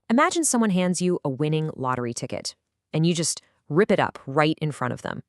Imagine someone hands you a winning lottery ticket, and you just rip it up right in front of them.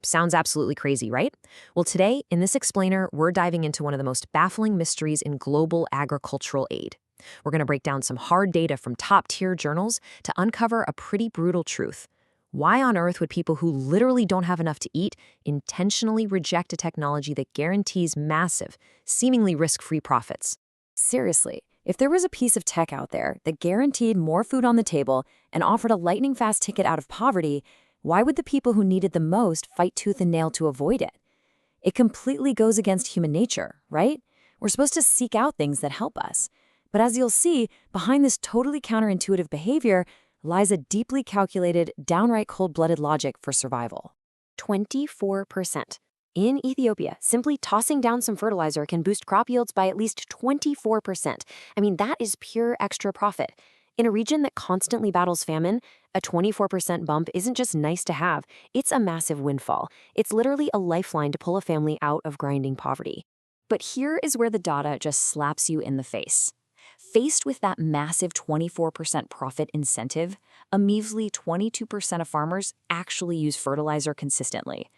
Sounds absolutely crazy, right? Well, today, in this explainer, we're diving into one of the most baffling mysteries in global agricultural aid. We're going to break down some hard data from top-tier journals to uncover a pretty brutal truth. Why on earth would people who literally don't have enough to eat intentionally reject a technology that guarantees massive, seemingly risk-free profits? Seriously, if there was a piece of tech out there that guaranteed more food on the table and offered a lightning-fast ticket out of poverty, why would the people who needed the most fight tooth and nail to avoid it? It completely goes against human nature, right? We're supposed to seek out things that help us. But as you'll see, behind this totally counterintuitive behavior lies a deeply calculated, downright cold-blooded logic for survival. 24%. In Ethiopia, simply tossing down some fertilizer can boost crop yields by at least 24%. I mean, that is pure extra profit. In a region that constantly battles famine, a 24% bump isn't just nice to have, it's a massive windfall. It's literally a lifeline to pull a family out of grinding poverty. But here is where the data just slaps you in the face. Faced with that massive 24% profit incentive, a measly 22% of farmers actually use fertilizer consistently.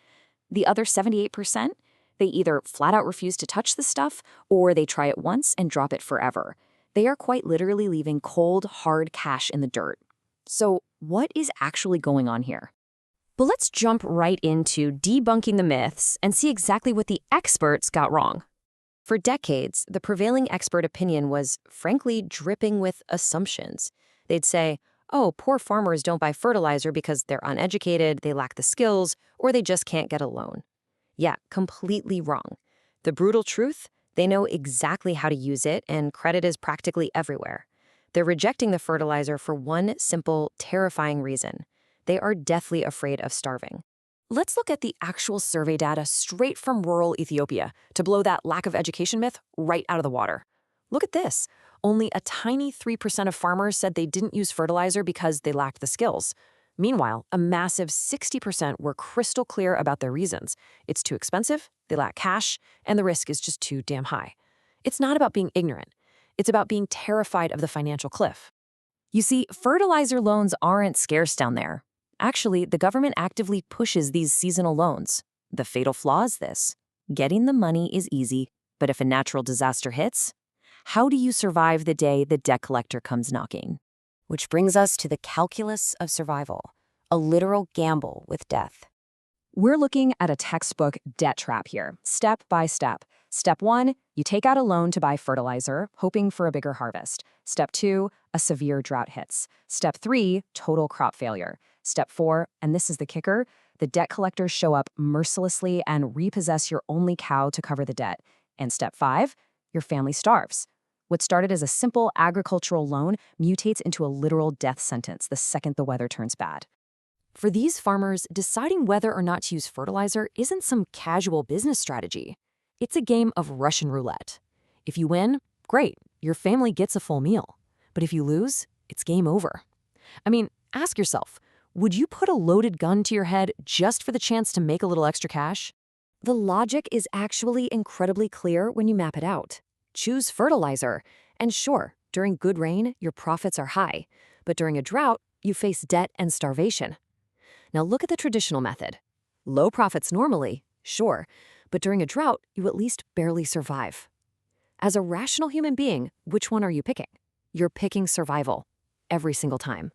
The other 78%, they either flat out refuse to touch the stuff or they try it once and drop it forever. They are quite literally leaving cold, hard cash in the dirt. So what is actually going on here? But let's jump right into debunking the myths and see exactly what the experts got wrong. For decades, the prevailing expert opinion was, frankly, dripping with assumptions. They'd say, oh, poor farmers don't buy fertilizer because they're uneducated, they lack the skills, or they just can't get a loan. Yeah, completely wrong. The brutal truth? They know exactly how to use it, and credit is practically everywhere. They're rejecting the fertilizer for one simple, terrifying reason. They are deathly afraid of starving. Let's look at the actual survey data straight from rural Ethiopia to blow that lack of education myth right out of the water. Look at this. Only a tiny 3% of farmers said they didn't use fertilizer because they lacked the skills. Meanwhile, a massive 60% were crystal clear about their reasons. It's too expensive, they lack cash, and the risk is just too damn high. It's not about being ignorant. It's about being terrified of the financial cliff. You see, fertilizer loans aren't scarce down there. Actually, the government actively pushes these seasonal loans. The fatal flaw is this. Getting the money is easy, but if a natural disaster hits, how do you survive the day the debt collector comes knocking? Which brings us to the calculus of survival, a literal gamble with death. We're looking at a textbook debt trap here, step by step. Step 1, you take out a loan to buy fertilizer, hoping for a bigger harvest. Step 2, a severe drought hits. Step 3, total crop failure. Step 4, and this is the kicker, the debt collectors show up mercilessly and repossess your only cow to cover the debt. And Step 5, your family starves. What started as a simple agricultural loan mutates into a literal death sentence the second the weather turns bad. For these farmers, deciding whether or not to use fertilizer isn't some casual business strategy. It's a game of Russian roulette. If you win, great, your family gets a full meal. But if you lose, it's game over. I mean, ask yourself, would you put a loaded gun to your head just for the chance to make a little extra cash? The logic is actually incredibly clear when you map it out. Choose fertilizer, and sure, during good rain, your profits are high. But during a drought, you face debt and starvation. Now look at the traditional method. Low profits normally, sure, but during a drought, you at least barely survive. As a rational human being, which one are you picking? You're picking survival, every single time.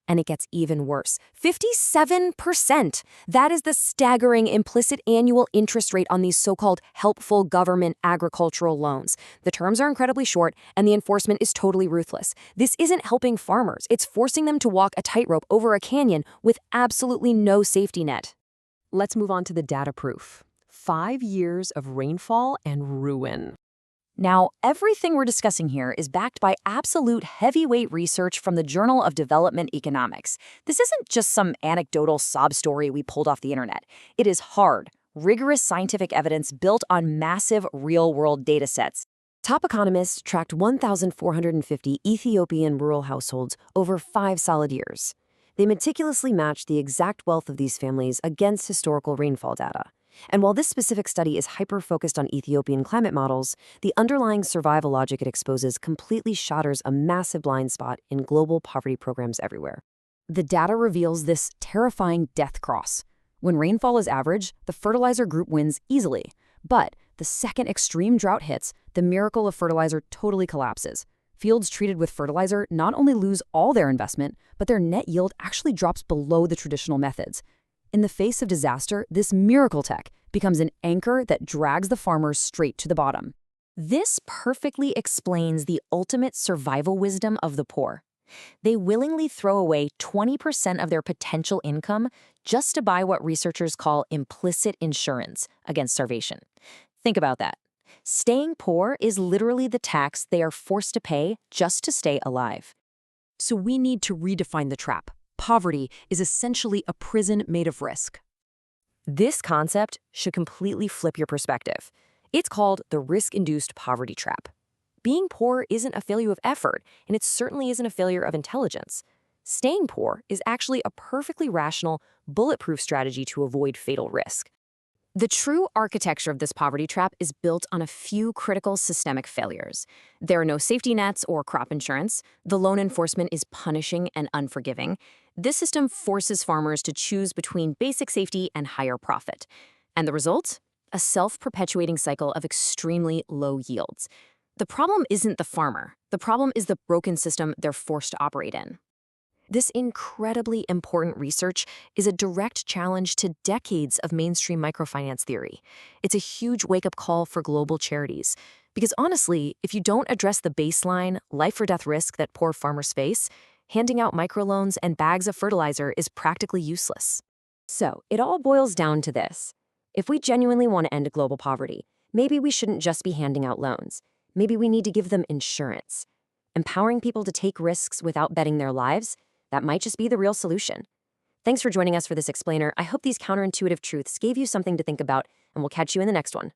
And it gets even worse. 57%! That is the staggering implicit annual interest rate on these so-called helpful government agricultural loans. The terms are incredibly short, and the enforcement is totally ruthless. This isn't helping farmers. It's forcing them to walk a tightrope over a canyon with absolutely no safety net. Let's move on to the data proof. 5 years of rainfall and ruin. Now, everything we're discussing here is backed by absolute heavyweight research from the Journal of Development Economics. This isn't just some anecdotal sob story we pulled off the internet. It is hard, rigorous scientific evidence built on massive real-world data sets. Top economists tracked 1,450 Ethiopian rural households over 5 solid years. They meticulously matched the exact wealth of these families against historical rainfall data. And while this specific study is hyper-focused on Ethiopian climate models, the underlying survival logic it exposes completely shatters a massive blind spot in global poverty programs everywhere. The data reveals this terrifying death cross. When rainfall is average, the fertilizer group wins easily. But the second extreme drought hits, the miracle of fertilizer totally collapses. Fields treated with fertilizer not only lose all their investment, but their net yield actually drops below the traditional methods. In the face of disaster, this miracle tech becomes an anchor that drags the farmers straight to the bottom. This perfectly explains the ultimate survival wisdom of the poor. They willingly throw away 20% of their potential income just to buy what researchers call implicit insurance against starvation. Think about that. Staying poor is literally the tax they are forced to pay just to stay alive. So we need to redefine the trap. Poverty is essentially a prison made of risk. This concept should completely flip your perspective. It's called the risk-induced poverty trap. Being poor isn't a failure of effort, and it certainly isn't a failure of intelligence. Staying poor is actually a perfectly rational, bulletproof strategy to avoid fatal risk. The true architecture of this poverty trap is built on a few critical systemic failures. There are no safety nets or crop insurance. The loan enforcement is punishing and unforgiving. This system forces farmers to choose between basic safety and higher profit. And the result? A self-perpetuating cycle of extremely low yields. The problem isn't the farmer. The problem is the broken system they're forced to operate in. This incredibly important research is a direct challenge to decades of mainstream microfinance theory. It's a huge wake-up call for global charities. Because honestly, if you don't address the baseline, life-or-death risk that poor farmers face, handing out microloans and bags of fertilizer is practically useless. So, it all boils down to this. If we genuinely want to end global poverty, maybe we shouldn't just be handing out loans. Maybe we need to give them insurance. Empowering people to take risks without betting their lives, that might just be the real solution. Thanks for joining us for this explainer. I hope these counterintuitive truths gave you something to think about, and we'll catch you in the next one.